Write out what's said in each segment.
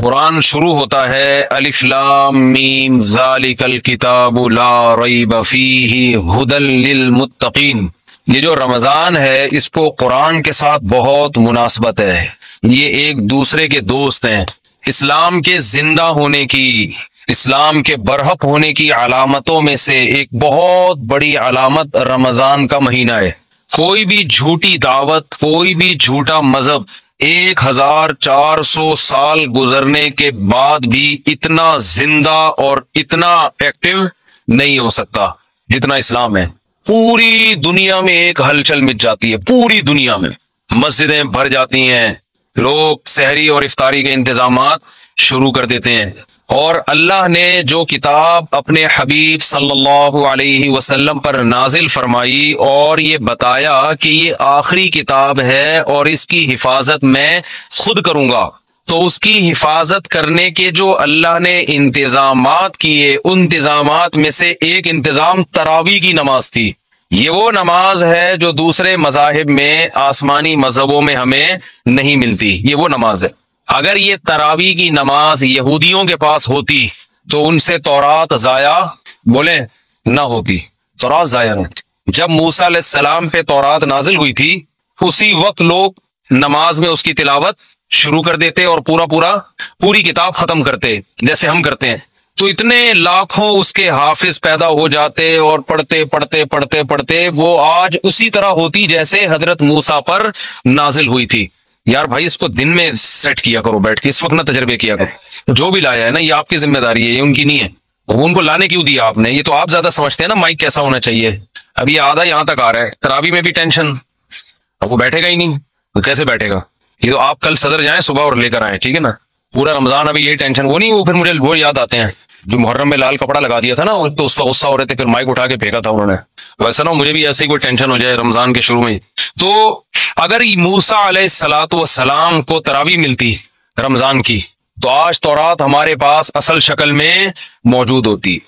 قرآن شروع ہوتا ہے الف لام میم ذالک الکتاب لا ریب فیہ ھدی للمتقین۔ یہ جو رمضان ہے اس کو قرآن کے ساتھ بہت مناسبت ہے، یہ ایک دوسرے کے دوست ہیں۔ اسلام کے زندہ ہونے کی، اسلام کے برحق ہونے کی علامتوں میں سے ایک بہت بڑی علامت رمضان کا مہینہ ہے۔ کوئی بھی جھوٹی دعوت، کوئی بھی جھوٹا مذہب 1400 سال گزرنے کے بعد بھی اتنا زندہ اور اتنا ایکٹیو نہیں ہو سکتا جتنا اسلام ہے۔ پوری دنیا میں ایک ہلچل مچ جاتی ہے، پوری دنیا میں مسجدیں بھر جاتی ہیں، لوگ سحری اور افطاری کے انتظامات شروع کر دیتے ہیں۔ اور اللہ نے جو کتاب اپنے حبیب صلی اللہ علیہ وسلم پر نازل فرمائی اور یہ بتایا کہ یہ آخری کتاب ہے اور اس کی حفاظت میں خود کروں گا، تو اس کی حفاظت کرنے کے جو اللہ نے انتظامات کیے، ان انتظامات میں سے ایک انتظام تراویح کی نماز تھی۔ یہ وہ نماز ہے جو دوسرے مذاہب میں، آسمانی مذہبوں میں ہمیں نہیں ملتی، یہ وہ نماز ہے۔ اگر یہ تراویح کی نماز یہودیوں کے پاس ہوتی تو ان سے تورات ضائع بولے نہ ہوتی، تورات ضائع نہ ہوتی۔ جب موسیٰ علیہ السلام پہ تورات نازل ہوئی تھی، اسی وقت لوگ نماز میں اس کی تلاوت شروع کر دیتے اور پوری کتاب ختم کرتے جیسے ہم کرتے ہیں، تو اتنے لاکھوں اس کے حافظ پیدا ہو جاتے اور پڑھتے وہ آج اسی طرح ہوتی جیسے حضرت موسیٰ پر نازل ہوئی تھی۔ یار بھائی اس کو دن میں سیٹ کیا کرو، بیٹھ کے اس وقت نہ تجربے کیا کرو۔ جو بھی لایا ہے نا یہ آپ کی ذمہ داری ہے، یہ ان کی نہیں ہے۔ ان کو لانے کیوں دیا آپ نے؟ یہ تو آپ زیادہ سمجھتے ہیں نا مائک کیسا ہونا چاہیے۔ اب یہ آدھا یہاں تک آ رہا ہے، تراویح میں بھی ٹینشن، اب وہ بیٹھے گا ہی نہیں، وہ کیسے بیٹھے گا؟ یہ تو آپ کل صدر جائیں صبح اور لے کر آئیں، ٹھیک ہے نا؟ پورا رمضان ابھی یہی ٹینشن، وہ نہیں، وہ پھر مجھے وہ یاد آتے ہیں جو محرم میں لال کپڑا لگا دیا تھا نا، تو اس پر غصہ ہو رہے تھے، پھر مائک اٹھا کے پھینکا تھا انہوں نے۔ ویسا نا مجھے بھی ایسے ہی کوئی ٹینشن ہو جائے رمضان کے شروع میں۔ تو اگر موسیٰ علیہ السلام کو تراویح ملتی رمضان کی تو آج تورات ہمارے پاس اصل شکل میں موجود ہوتی۔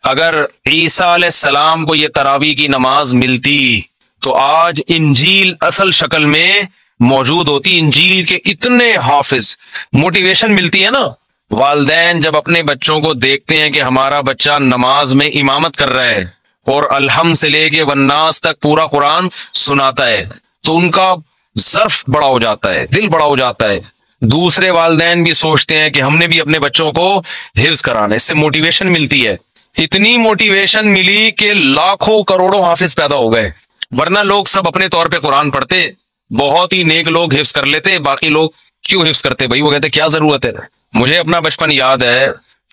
اگر عیسیٰ علیہ السلام کو یہ تراویح کی نماز ملتی تو آج انجیل اصل شکل میں موجود ہوتی۔ انجیل کے اتنے حافظ، موٹیویشن ملتی ہے نا۔ والدین جب اپنے بچوں کو دیکھتے ہیں کہ ہمارا بچہ نماز میں امامت کر رہا ہے اور الحمد سے لے کے والناس تک پورا قرآن سناتا ہے تو ان کا ظرف بڑا ہو جاتا ہے، دل بڑا ہو جاتا ہے۔ دوسرے والدین بھی سوچتے ہیں کہ ہم نے بھی اپنے بچوں کو حفظ کرانا ہے، اس سے موٹیویشن ملتی ہے۔ اتنی موٹیویشن ملی کہ لاکھوں کروڑوں حافظ پیدا ہو گئے، ورنہ لوگ سب اپنے طور پہ قرآن پڑھتے، بہت ہی نیک لوگ حفظ کر لیتے، باقی لوگ کیوں حفظ کرتے بھائی؟ وہ کہتے کیا ضرورت ہے۔ مجھے اپنا بچپن یاد ہے،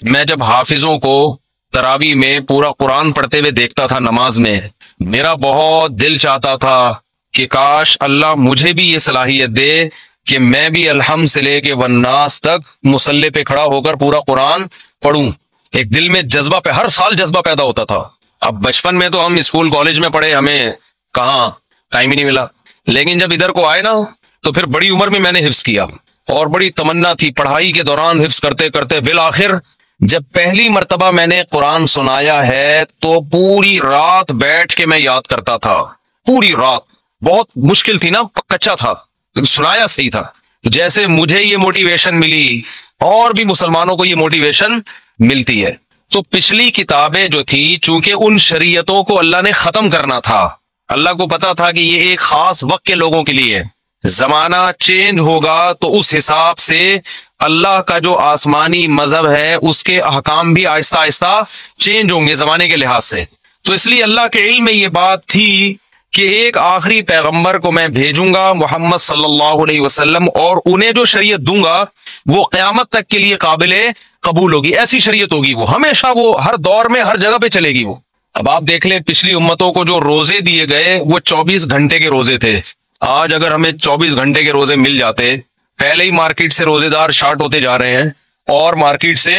میں جب حافظوں کو تراویح میں پورا قرآن پڑھتے ہوئے دیکھتا تھا نماز میں، میرا بہت دل چاہتا تھا کہ کاش اللہ مجھے بھی یہ صلاحیت دے کہ میں بھی الحمد سے لے کے والناس تک مصلی پہ کھڑا ہو کر پورا قرآن پڑھوں۔ ایک دل میں جذبہ پہ ہر سال جذبہ پیدا ہوتا تھا۔ اب بچپن میں تو ہم اسکول کالج میں پڑھے، ہمیں کہاں ٹائم ہی نہیں ملا، لیکن جب ادھر کو آئے نا تو پھر بڑی عمر میں نے حفظ کیا اور بڑی تمنا تھی پڑھائی کے دوران حفظ کرتے کرتے بالآخر جب پہلی مرتبہ میں نے قرآن سنایا ہے تو پوری رات بیٹھ کے میں یاد کرتا تھا، پوری رات۔ بہت مشکل تھی نا، کچا تھا، سنایا صحیح تھا۔ جیسے مجھے یہ موٹیویشن ملی اور بھی مسلمانوں کو یہ موٹیویشن ملتی ہے۔ تو پچھلی کتابیں جو تھی، چونکہ ان شریعتوں کو اللہ نے ختم کرنا تھا، اللہ کو پتا تھا کہ یہ ایک خاص وقت کے لوگوں کے لیے، زمانہ چینج ہوگا تو اس حساب سے اللہ کا جو آسمانی مذہب ہے اس کے احکام بھی آہستہ آہستہ چینج ہوں گے زمانے کے لحاظ سے۔ تو اس لیے اللہ کے علم میں یہ بات تھی کہ ایک آخری پیغمبر کو میں بھیجوں گا محمد صلی اللہ علیہ وسلم، اور انہیں جو شریعت دوں گا وہ قیامت تک کے لیے قابل قبول ہوگی، ایسی شریعت ہوگی، وہ ہمیشہ، وہ ہر دور میں ہر جگہ پہ چلے گی۔ وہ اب آپ دیکھ لیں پچھلی امتوں کو جو روزے دیے گئے وہ 24 گھنٹے کے روزے تھے۔ آج اگر ہمیں 24 گھنٹے کے روزے مل جاتے، پہلے ہی مارکیٹ سے روزے دار شارٹ ہوتے جا رہے ہیں اور مارکیٹ سے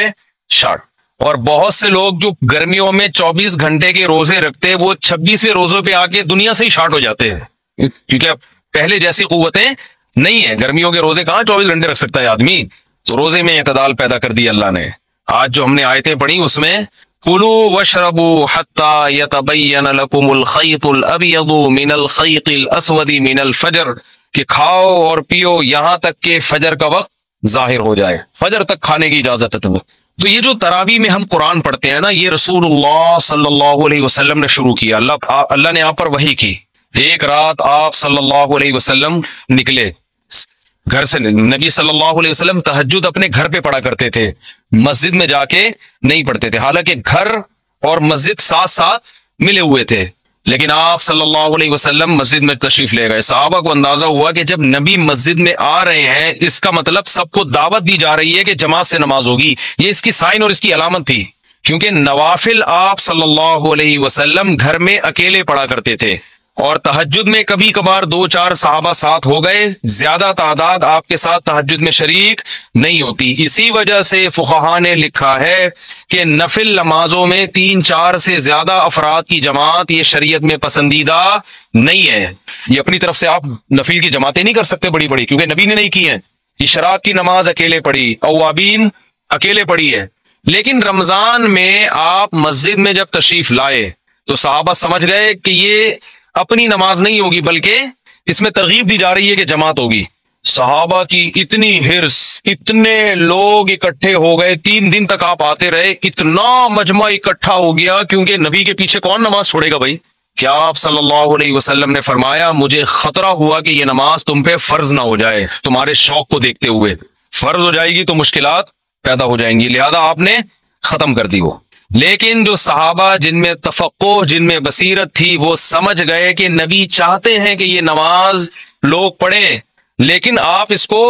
شارٹ، اور بہت سے لوگ جو گرمیوں میں 24 گھنٹے کے روزے رکھتے وہ 26ویں روزوں پہ آ کے دنیا سے ہی شارٹ ہو جاتے ہیں، کیونکہ اب پہلے جیسی قوتیں نہیں ہیں۔ گرمیوں کے روزے کہاں 24 گھنٹے رکھ سکتا ہے آدمی؟ تو روزے میں اعتدال پیدا کر دیا اللہ نے۔ آج جو ہم نے آیتیں پڑھی اس میں کُلُوا وَاشْرَبُوا حَتَّى يَتَبَيَّنَ لَكُمُ الْخَيْطُ الْأَبْيَضُ مِنَ الْخَيْطِ الْأَسْوَدِ مِنَ الْفَجْرِ، کہ کھاؤ اور پیو یہاں تک کہ فجر کا وقت ظاہر ہو جائے، فجر تک کھانے کی اجازت ہے تمہیں۔ تو یہ جو تراویح میں ہم قرآن پڑھتے ہیں نا، یہ رسول اللہ صلی اللہ علیہ وسلم نے شروع کیا، اللہ نے آپ پر وحی کی۔ ایک رات آپ صلی اللہ علیہ وسلم نکلے گھر سے، نبی صلی اللہ علیہ وسلم تہجد اپنے گھر پہ پڑھا کرتے تھے، مسجد میں جا کے نہیں پڑھتے تھے، حالانکہ گھر اور مسجد ساتھ ساتھ ملے ہوئے تھے، لیکن آپ صلی اللہ علیہ وسلم مسجد میں تشریف لے گئے۔ صحابہ کو اندازہ ہوا کہ جب نبی مسجد میں آ رہے ہیں، اس کا مطلب سب کو دعوت دی جا رہی ہے کہ جماعت سے نماز ہوگی، یہ اس کی سائن اور اس کی علامت تھی، کیونکہ نوافل آپ صلی اللہ علیہ وسلم گھر میں اکیلے پڑھا کرتے تھے، اور تہجد میں کبھی کبھار 2-4 صحابہ ساتھ ہو گئے، زیادہ تعداد آپ کے ساتھ تہجد میں شریک نہیں ہوتی۔ اسی وجہ سے فقہاء نے لکھا ہے کہ نفل نمازوں میں 3-4 سے زیادہ افراد کی جماعت یہ شریعت میں پسندیدہ نہیں ہے۔ یہ اپنی طرف سے آپ نفل کی جماعتیں نہیں کر سکتے بڑی بڑی، کیونکہ نبی نے نہیں کی ہیں۔ اشراق کی نماز اکیلے پڑھی، اوابین اکیلے پڑھی ہے، لیکن رمضان میں آپ مسجد میں جب تشریف لائے تو صحابہ سمجھ گئے کہ یہ اپنی نماز نہیں ہوگی، بلکہ اس میں ترغیب دی جا رہی ہے کہ جماعت ہوگی۔ صحابہ کی اتنی ہرس، اتنے لوگ اکٹھے ہو گئے، 3 دن تک آپ آتے رہے، اتنا مجمع اکٹھا ہو گیا، کیونکہ نبی کے پیچھے کون نماز چھوڑے گا بھائی؟ کیا آپ صلی اللہ علیہ وسلم نے فرمایا مجھے خطرہ ہوا کہ یہ نماز تم پہ فرض نہ ہو جائے، تمہارے شوق کو دیکھتے ہوئے فرض ہو جائے گی تو مشکلات پیدا ہو جائیں گی، لہذا آپ نے ختم کر دی وہ۔ لیکن جو صحابہ جن میں تفقہ، جن میں بصیرت تھی، وہ سمجھ گئے کہ نبی چاہتے ہیں کہ یہ نماز لوگ پڑھیں، لیکن آپ اس کو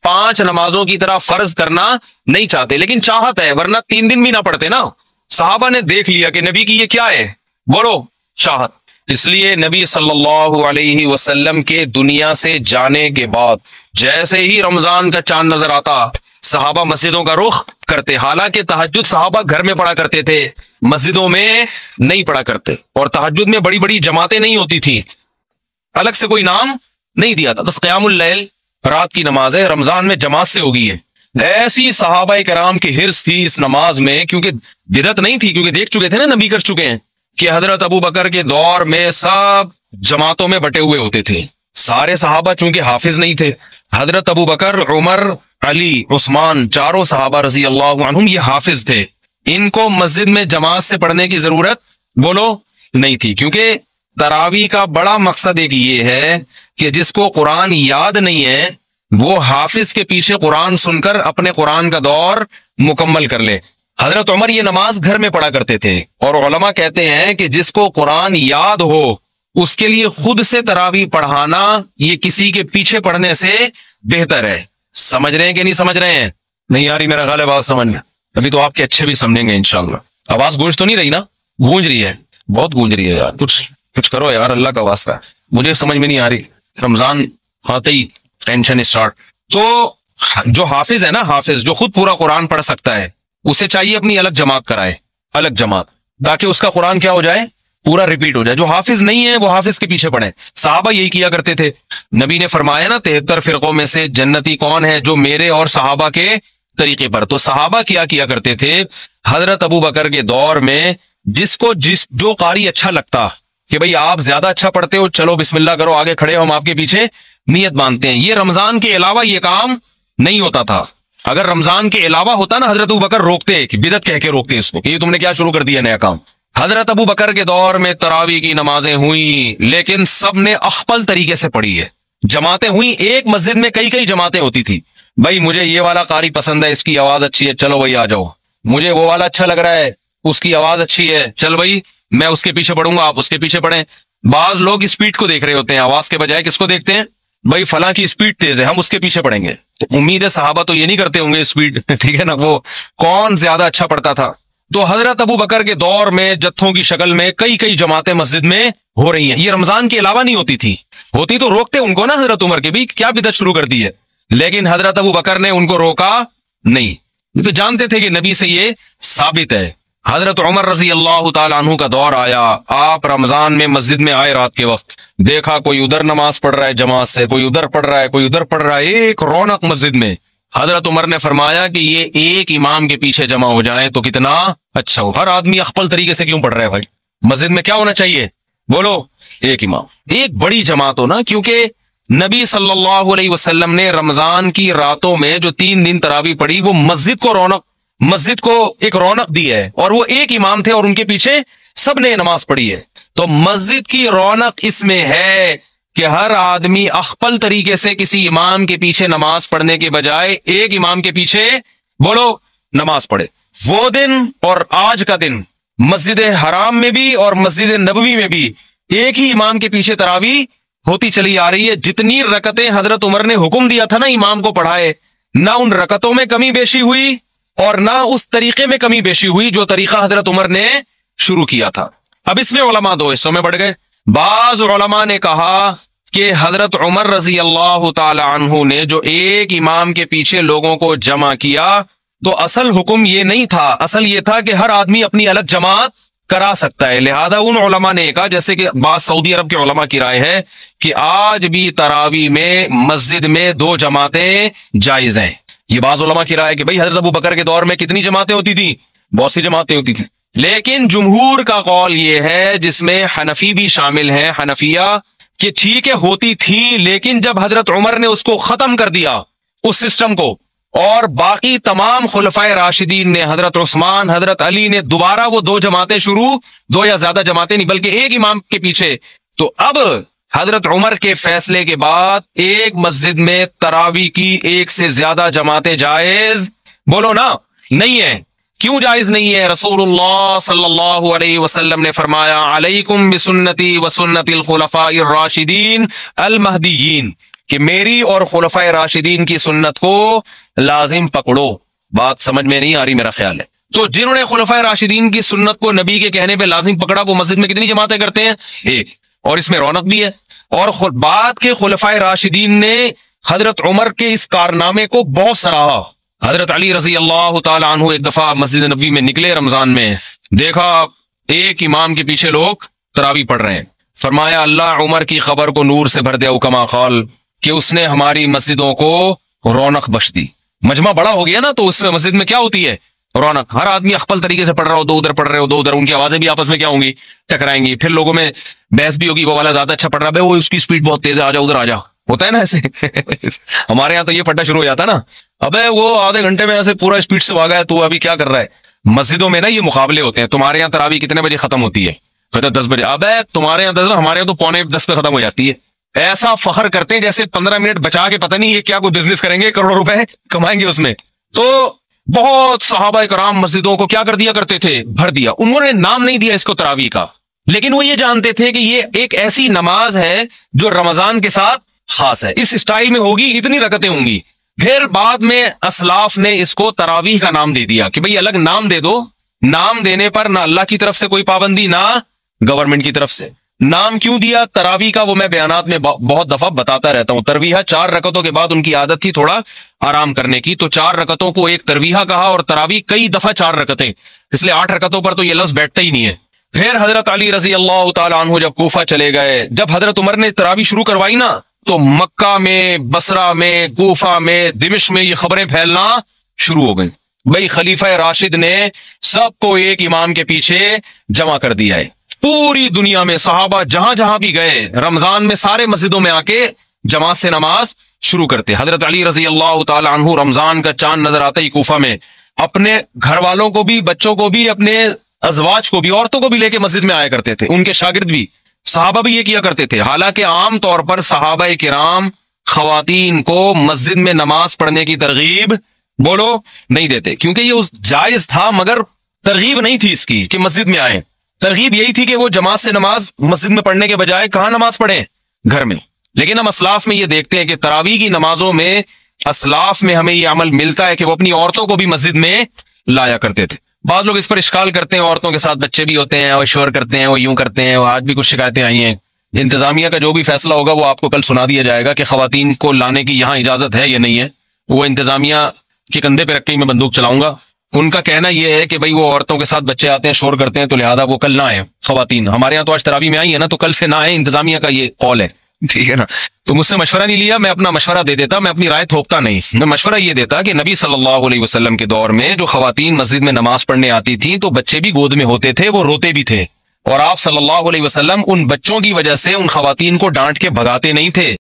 5 نمازوں کی طرح فرض کرنا نہیں چاہتے، لیکن چاہت ہے، ورنہ 3 دن بھی نہ پڑھتے نا۔ صحابہ نے دیکھ لیا کہ نبی کی یہ کیا ہے، بولو چاہت۔ اس لیے نبی صلی اللہ علیہ وسلم کے دنیا سے جانے کے بعد جیسے ہی رمضان کا چاند نظر آتا، صحابہ مسجدوں کا رخ کرتے، حالانکہ تہجد صحابہ گھر میں پڑھا کرتے تھے، مسجدوں میں نہیں پڑھا کرتے، اور تہجد میں بڑی بڑی جماعتیں نہیں ہوتی تھی، الگ سے کوئی نام نہیں دیا تھا، بس قیام اللیل رات کی نماز ہے، رمضان میں جماعت سے ہوگی ہے۔ ایسی صحابہ کرام کی ہرس تھی اس نماز میں، کیونکہ بدعت نہیں تھی، کیونکہ دیکھ چکے تھے نا، نبی کر چکے ہیں کہ حضرت ابو بکر کے دور میں سب جماعتوں میں بٹے ہوئے ہوتے تھے، سارے صحابہ چونکہ حافظ نہیں تھے، حضرت ابو بکر، عمر، علی، عثمان، چاروں صحابہ رضی اللہ عنہم یہ حافظ تھے، ان کو مسجد میں جماعت سے پڑھنے کی ضرورت بولو نہیں تھی، کیونکہ تراویح کا بڑا مقصد ایک یہ ہے کہ جس کو قرآن یاد نہیں ہے وہ حافظ کے پیچھے قرآن سن کر اپنے قرآن کا دور مکمل کر لے۔ حضرت عمر یہ نماز گھر میں پڑھا کرتے تھے، اور علماء کہتے ہیں کہ جس کو قرآن یاد ہو اس کے لیے خود سے تراویح پڑھانا یہ کسی کے پیچھے پڑھنے سے بہتر ہے۔ سمجھ رہے ہیں کہ نہیں سمجھ رہے ہیں؟ نہیں یاری میرا غالب آواز سمجھ میں، ابھی تو آپ کے اچھے بھی سمجھیں گے انشاءاللہ۔ آواز گونج تو نہیں رہی نا؟ گونج رہی ہے، بہت گونج رہی ہے یار، کچھ کرو یار، اللہ کا واسطہ، مجھے سمجھ میں نہیں آ رہی، رمضان آتے ہی ٹینشن اسٹارٹ۔ تو جو حافظ ہے نا، حافظ جو خود پورا قرآن پڑھ سکتا ہے، اسے چاہیے اپنی الگ جماعت کرائے، الگ جماعت، تاکہ اس کا قرآن کیا ہو جائے، پورا ریپیٹ ہو جائے۔ جو حافظ نہیں ہے وہ حافظ کے پیچھے پڑھے، صحابہ یہی کیا کرتے تھے۔ نبی نے فرمایا نا 73 فرقوں میں سے جنتی کون ہے؟ جو میرے اور صحابہ کے طریقے پر۔ تو صحابہ کیا کرتے تھے؟ حضرت ابو بکر کے دور میں جو قاری اچھا لگتا کہ بھئی آپ زیادہ اچھا پڑھتے ہو، چلو بسم اللہ کرو، آگے کھڑے ہو، ہم آپ کے پیچھے نیت باندھتے ہیں۔ یہ رمضان کے علاوہ یہ کام نہیں ہوتا تھا۔ اگر رمضان کے علاوہ ہوتا نا، حضرت ابو بکر روکتے کہ بدعت کہہ کے روکتے اس کو کہ یہ تم نے کیا شروع کر دیا نیا کام۔ حضرت ابو بکر کے دور میں تراویح کی نمازیں ہوئیں، لیکن سب نے اخپل طریقے سے پڑھی ہے، جماعتیں ہوئیں، ایک مسجد میں کئی جماعتیں ہوتی تھی۔ بھائی مجھے یہ والا قاری پسند ہے، اس کی آواز اچھی ہے، چلو بھائی آ جاؤ۔ مجھے وہ والا اچھا لگ رہا ہے، اس کی آواز اچھی ہے، چل بھائی میں اس کے پیچھے پڑھوں گا، آپ اس کے پیچھے پڑھیں۔ بعض لوگ اسپیڈ کو دیکھ رہے ہوتے ہیں، آواز کے بجائے کس کو دیکھتے ہیں؟ بھائی فلاں کی اسپیڈ تیز ہے، ہم اس کے پیچھے پڑھیں گے۔ تو امید ہے صحابہ تو یہ نہیں کرتے ہوں گے اسپیڈ، ٹھیک ہے نا، وہ کون زیادہ اچھا پڑھتا تھا۔ تو حضرت ابو بکر کے دور میں جتھوں کی شکل میں کئی جماعتیں مسجد میں ہو رہی ہیں، یہ رمضان کے علاوہ نہیں ہوتی تھی، ہوتی تو روکتے ان کو نا حضرت عمر کے بھی کیا بدعت شروع کر دی ہے، لیکن حضرت ابو بکر نے ان کو روکا نہیں، کیونکہ جانتے تھے کہ نبی سے یہ ثابت ہے۔ حضرت عمر رضی اللہ تعالیٰ عنہ کا دور آیا، آپ رمضان میں مسجد میں آئے رات کے وقت، دیکھا کوئی ادھر نماز پڑھ رہا ہے جماعت سے، کوئی ادھر پڑھ رہا ہے، کوئی ادھر پڑھ رہا ہے، ایک رونق مسجد میں۔ حضرت عمر نے فرمایا کہ یہ ایک امام کے پیچھے جمع ہو جائیں تو کتنا اچھا ہو۔ ہر آدمی اخپل طریقے سے کیوں پڑھ رہا ہے بھائی؟ مسجد میں کیا ہونا چاہیے؟ بولو ایک امام، ایک بڑی جماعت ہو نا، کیونکہ نبی صلی اللہ علیہ وسلم نے رمضان کی راتوں میں جو 3 دن تراویح پڑھی وہ مسجد کو ایک رونق دی ہے، اور وہ ایک امام تھے اور ان کے پیچھے سب نے نماز پڑھی ہے۔ تو مسجد کی رونق اس میں ہے کہ ہر آدمی اخپل طریقے سے کسی امام کے پیچھے نماز پڑھنے کے بجائے ایک امام کے پیچھے بولو نماز پڑھے۔ وہ دن اور آج کا دن مسجد حرام میں بھی اور مسجد نبوی میں بھی ایک ہی امام کے پیچھے تراویح ہوتی چلی آ رہی ہے۔ جتنی رکعتیں حضرت عمر نے حکم دیا تھا نا امام کو پڑھائے، نہ ان رکعتوں میں کمی بیشی ہوئی اور نہ اس طریقے میں کمی بیشی ہوئی جو طریقہ حضرت عمر نے شروع کیا تھا۔ اب اس میں علماء 2 حصوں میں بڑھ گئے۔ بعض علماء نے کہا کہ حضرت عمر رضی اللہ تعالی عنہ نے جو ایک امام کے پیچھے لوگوں کو جمع کیا تو اصل حکم یہ نہیں تھا، اصل یہ تھا کہ ہر آدمی اپنی الگ جماعت کرا سکتا ہے۔ لہذا ان علماء نے کہا، جیسے کہ بعض سعودی عرب کے علماء کی رائے ہے، کہ آج بھی تراویح میں مسجد میں 2 جماعتیں جائز ہیں۔ یہ بعض علماء کی رائے ہے کہ بھئی حضرت ابو بکر کے دور میں کتنی جماعتیں ہوتی تھیں؟ بہت سی جماعتیں ہوتی تھیں۔ لیکن جمہور کا قول یہ ہے، جس میں حنفی بھی شامل ہیں، حنفیہ، کہ ٹھیک ہے ہوتی تھیں، لیکن جب حضرت عمر نے اس کو ختم کر دیا اس سسٹم کو، اور باقی تمام خلفائے راشدین نے، حضرت عثمان، حضرت علی نے دوبارہ وہ 2 جماعتیں شروع، 2 یا زیادہ جماعتیں نہیں بلکہ ایک امام کے پیچھے، تو اب حضرت عمر کے فیصلے کے بعد ایک مسجد میں تراویح کی 1 سے زیادہ جماعتیں جائز بولو نا نہیں ہے۔ کیوں جائز نہیں ہے؟ رسول اللہ صلی اللہ علیہ وسلم نے فرمایا، علیکم بسنتی وسنت الخلفاء الراشدین المہدیین، کہ میری اور خلفاء راشدین کی سنت کو لازم پکڑو۔ بات سمجھ میں نہیں آ رہی میرا خیال ہے۔ تو جنہوں نے خلفاء راشدین کی سنت کو نبی کے کہنے پہ لازم پکڑا، وہ مسجد میں کتنی جماعتیں کرتے ہیں؟ ایک، اور اس میں رونق بھی ہے۔ اور بعد کے خلفاء راشدین نے حضرت عمر کے اس کارنامے کو بہت سراہا۔ حضرت علی رضی اللہ تعالی عنہ ایک دفعہ مسجد نبوی میں نکلے رمضان میں، دیکھا ایک امام کے پیچھے لوگ تراویح پڑھ رہے ہیں، فرمایا اللہ عمر کی خبر کو نور سے بھر دے کما قال، کہ اس نے ہماری مسجدوں کو رونق بخش دی۔ مجمع بڑا ہو گیا نا، تو اس میں مسجد میں کیا ہوتی ہے؟ رونق۔ ہر آدمی اخپل طریقے سے پڑھ رہا ہو، 2 ادھر پڑھ رہے ہو، 2 ادھر، ان کی آوازیں بھی آپس میں کیا ہوں گی؟ ٹکرائیں گی، پھر لوگوں میں بحث بھی ہوگی، وہ والا زیادہ اچھا پڑھ رہا ہے، وہ اس کی سپیڈ بہت تیز ہے، آ جا ادھر آ جا، ہوتا ہے نا ایسے۔ ہمارے یہاں تو یہ پھٹا شروع ہو جاتا نا، ابے وہ آدھے گھنٹے میں ایسے پورا اسپیڈ سے بھاگا ہے، تو ابھی کیا کر رہا ہے؟ مسجدوں میں نا یہ مقابلے ہوتے ہیں، تمہارے یہاں تراویح کتنے بجے ختم ہوتی ہے؟ کہتا 10 بجے۔ ابے تمہارے یہاں 10، ہمارے یہاں تو 9:45 پہ ختم ہو جاتی ہے۔ ایسا فخر کرتے ہیں جیسے 15 منٹ بچا کے پتہ نہیں یہ کیا کوئی بزنس کریں گے، کروڑوں روپے کمائیں گے اس میں۔ تو بہت صحابہ کرام مسجدوں کو کیا کر دیا کرتے تھے؟ بھر دیا۔ انہوں نے نام نہیں دیا اس کو تراویح کا، لیکن وہ یہ جانتے تھے کہ یہ ایک ایسی نماز ہے جو رمضان کے ساتھ خاص ہے، اس اسٹائل میں ہوگی، اتنی رکعتیں ہوں گی۔ پھر بعد میں اسلاف نے اس کو تراویح کا نام دے دیا کہ بھئی الگ نام دے دو۔ نام دینے پر نہ اللہ کی طرف سے کوئی پابندی، نہ گورنمنٹ کی طرف سے۔ نام کیوں دیا تراویح کا وہ میں بیانات میں بہت دفعہ بتاتا رہتا ہوں۔ ترویحہ 4 رکعتوں کے بعد ان کی عادت تھی تھوڑا آرام کرنے کی، تو 4 رکعتوں کو ایک ترویحہ کہا، اور تراویح کئی دفعہ 4 رکعتیں، اس لیے 8 رکعتوں پر تو یہ لفظ بیٹھتا ہی نہیں ہے۔ پھر حضرت علی رضی اللہ تعالی عنہ جب کوفہ چلے گئے، جب حضرت عمر نے تراویح شروع کروائی نا، تو مکہ میں، بصرہ میں، کوفہ میں، دمشق میں یہ خبریں پھیلنا شروع ہو گئیں، بھئی خلیفہ راشد نے سب کو ایک امام کے پیچھے جمع کر دیا ہے۔ پوری دنیا میں صحابہ جہاں جہاں بھی گئے، رمضان میں سارے مسجدوں میں آ کے جماعت سے نماز شروع کرتے۔ حضرت علی رضی اللہ تعالی عنہ رمضان کا چاند نظر آتا ہی کوفہ میں اپنے گھر والوں کو بھی، بچوں کو بھی، اپنے ازواج کو بھی، عورتوں کو بھی لے کے مسجد میں آیا کرتے تھے، ان کے شاگرد بھی، صحابہ بھی یہ کیا کرتے تھے۔ حالانکہ عام طور پر صحابہ کرام خواتین کو مسجد میں نماز پڑھنے کی ترغیب بولو نہیں دیتے، کیونکہ یہ جائز تھا، مگر ترغیب نہیں تھی اس کی کہ مسجد میں آئیں۔ ترغیب یہی تھی کہ وہ جماعت سے نماز مسجد میں پڑھنے کے بجائے کہاں نماز پڑھیں؟ گھر میں۔ لیکن ہم اسلاف میں یہ دیکھتے ہیں کہ تراویح کی نمازوں میں اسلاف میں ہمیں یہ عمل ملتا ہے کہ وہ اپنی عورتوں کو بھی مسجد میں لایا کرتے تھے۔ بعض لوگ اس پر اشکال کرتے ہیں، عورتوں کے ساتھ بچے بھی ہوتے ہیں، وہ شور کرتے ہیں، وہ یوں کرتے ہیں، وہ آج بھی کچھ شکایتیں آئی ہیں۔ انتظامیہ کا جو بھی فیصلہ ہوگا وہ آپ کو کل سنا دیا جائے گا کہ خواتین کو لانے کی یہاں اجازت ہے یا نہیں ہے، وہ انتظامیہ کے کندھے پہ رکھ کے میں بندوق چلاؤں گا۔ ان کا کہنا یہ ہے کہ بھئی وہ عورتوں کے ساتھ بچے آتے ہیں، شور کرتے ہیں، تو لہذا وہ کل نہ آئیں خواتین۔ ہمارے یہاں تو آج تراویح میں آئی ہے نا، تو کل سے نہ آئیں، انتظامیہ کا یہ قول ہے، ٹھیک ہے نا۔ تو مجھ سے مشورہ نہیں لیا، میں اپنا مشورہ دے دیتا، میں اپنی رائے تھوپتا نہیں، میں مشورہ یہ دیتا کہ نبی صلی اللہ علیہ وسلم کے دور میں جو خواتین مسجد میں نماز پڑھنے آتی تھیں تو بچے بھی گود میں ہوتے تھے، وہ روتے بھی تھے، اور آپ صلی اللہ علیہ وسلم ان بچوں کی وجہ سے ان خواتین کو ڈانٹ کے بھگاتے نہیں تھے۔